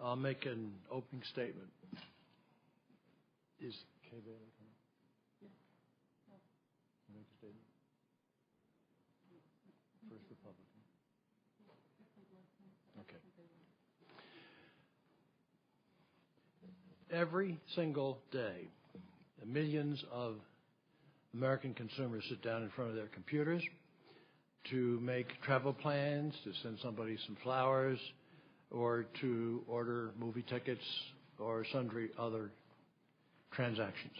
I'll make an opening statement. Is Kay Bailey coming? Make a statement. First Republican. Okay. Every single day, millions of American consumers sit down in front of their computers to make travel plans, to send somebody some flowers, or to order movie tickets or sundry other transactions.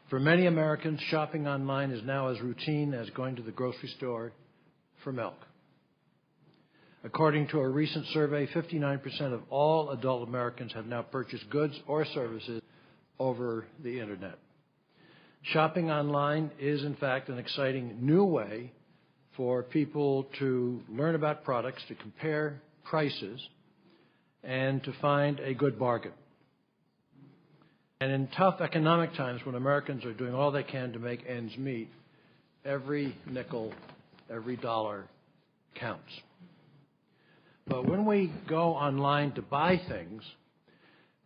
For many Americans, shopping online is now as routine as going to the grocery store for milk. According to a recent survey, 59% of all adult Americans have now purchased goods or services over the Internet. Shopping online is, in fact, an exciting new way for people to learn about products, to compare prices, and to find a good bargain. And in tough economic times when Americans are doing all they can to make ends meet, every nickel, every dollar counts. But when we go online to buy things,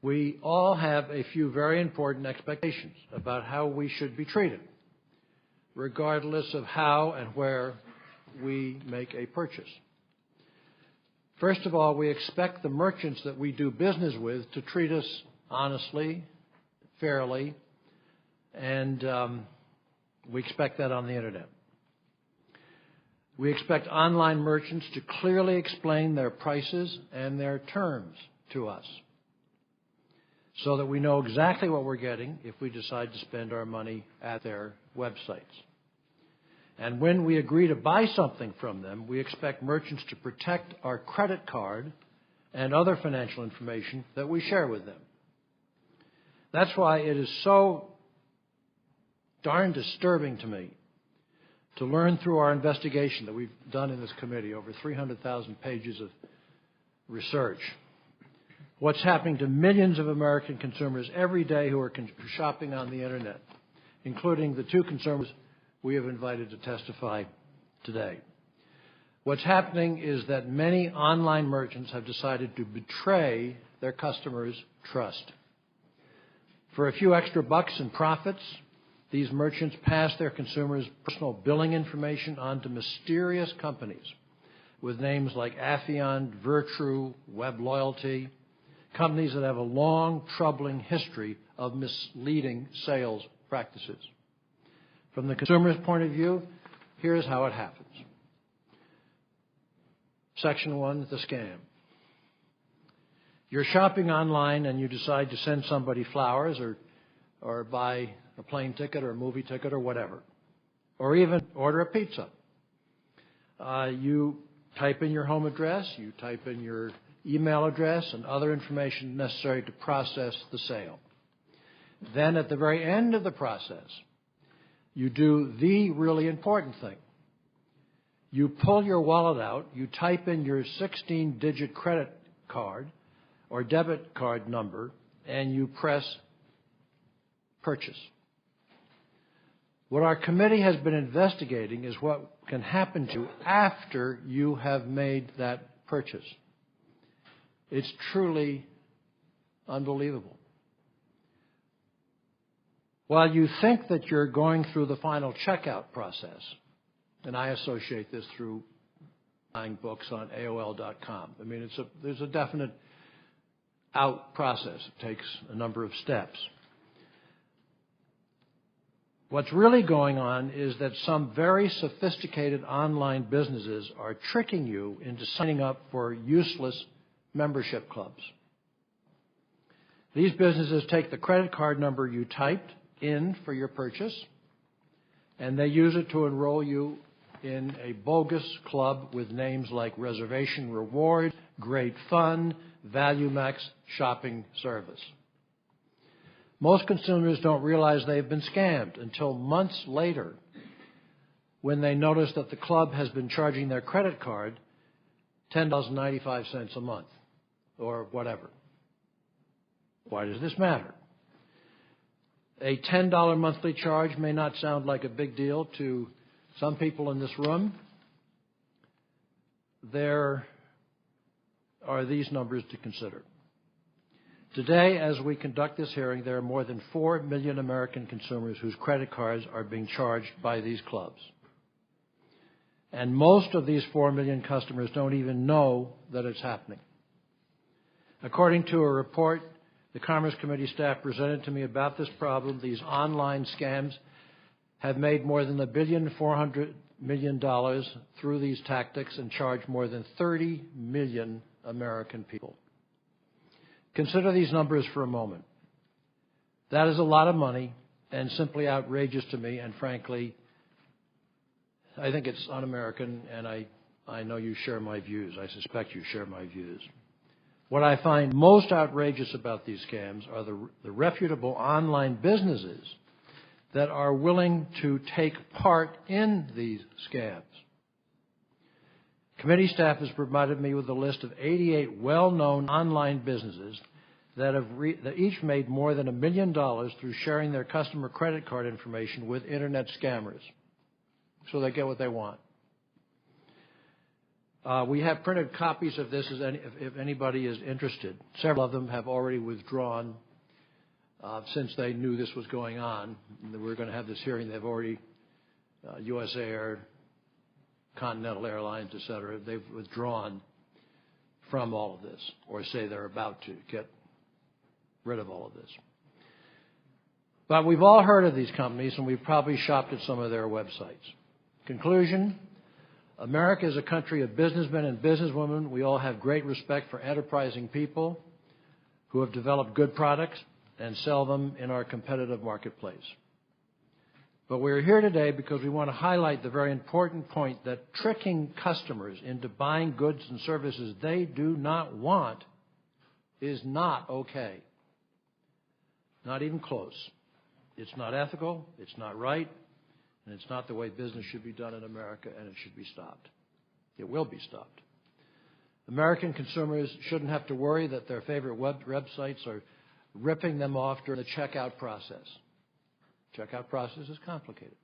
we all have a few very important expectations about how we should be treated, regardless of how and where we make a purchase. First of all, we expect the merchants that we do business with to treat us honestly, fairly, and we expect that on the Internet. We expect online merchants to clearly explain their prices and their terms to us so that we know exactly what we're getting if we decide to spend our money at their websites. And when we agree to buy something from them, we expect merchants to protect our credit card and other financial information that we share with them. That's why it is so darn disturbing to me to learn through our investigation that we've done in this committee, over 300,000 pages of research, what's happening to millions of American consumers every day who are shopping on the Internet, including the two consumers we have invited to testify today. What's happening is that many online merchants have decided to betray their customers' trust. For a few extra bucks in profits, these merchants pass their consumers' personal billing information on to mysterious companies with names like Affion, Virtru, Web Loyalty, companies that have a long, troubling history of misleading sales practices. From the consumer's point of view, here's how it happens. Section 1, the scam. You're shopping online and you decide to send somebody flowers or buy a plane ticket or a movie ticket or whatever, or even order a pizza. You type in your home address, you type in your email address and other information necessary to process the sale. Then at the very end of the process, you do the really important thing. You pull your wallet out, you type in your 16-digit credit card or debit card number, and you press purchase. What our committee has been investigating is what can happen to you after you have made that purchase. It's truly unbelievable. While you think that you're going through the final checkout process, and I associate this through buying books on AOL.com. I mean, there's a definite out process. It takes a number of steps. What's really going on is that some very sophisticated online businesses are tricking you into signing up for useless membership clubs. These businesses take the credit card number you typed in for your purchase, and they use it to enroll you in a bogus club with names like Reservation Reward, Great Fun, ValueMax Shopping Service. Most consumers don't realize they've been scammed until months later when they notice that the club has been charging their credit card $10.95 a month or whatever. Why does this matter? A $10 monthly charge may not sound like a big deal to some people in this room. There are these numbers to consider. Today, as we conduct this hearing, there are more than 4 million American consumers whose credit cards are being charged by these clubs. And most of these 4 million customers don't even know that it's happening. According to a report the Commerce Committee staff presented to me about this problem, these online scams have made more than $1.4 billion through these tactics and charged more than 30 million American people. Consider these numbers for a moment. That is a lot of money and simply outrageous to me, and frankly, I think it's un-American, and I know you share my views. I suspect you share my views. What I find most outrageous about these scams are the reputable online businesses that are willing to take part in these scams. Committee staff has provided me with a list of 88 well-known online businesses that each made more than $1 million through sharing their customer credit card information with Internet scammers, so they get what they want. We have printed copies of this if anybody is interested. Several of them have already withdrawn since they knew this was going on. We were going to have this hearing. They've already, US Air, Continental Airlines, et cetera, they've withdrawn from all of this, or say they're about to get rid of all of this. But we've all heard of these companies, and we've probably shopped at some of their websites. Conclusion, America is a country of businessmen and businesswomen. We all have great respect for enterprising people who have developed good products and sell them in our competitive marketplace. But we're here today because we want to highlight the very important point that tricking customers into buying goods and services they do not want is not okay. Not even close. It's not ethical, it's not right, and it's not the way business should be done in America, and it should be stopped. It will be stopped. American consumers shouldn't have to worry that their favorite websites are ripping them off during the checkout process. Checkout process is complicated.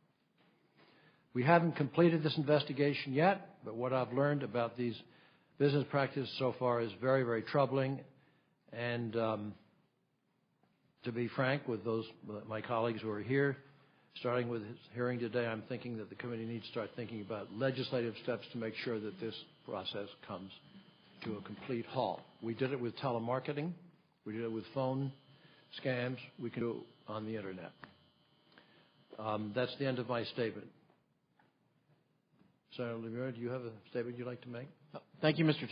We haven't completed this investigation yet, but what I've learned about these business practices so far is very, very troubling. And to be frank with my colleagues who are here, starting with his hearing today, I'm thinking that the committee needs to start thinking about legislative steps to make sure that this process comes to a complete halt. We did it with telemarketing. We did it with phone scams. We can do it on the Internet. That's the end of my statement. Senator Lemire, do you have a statement you'd like to make? Thank you, Mr. Chairman.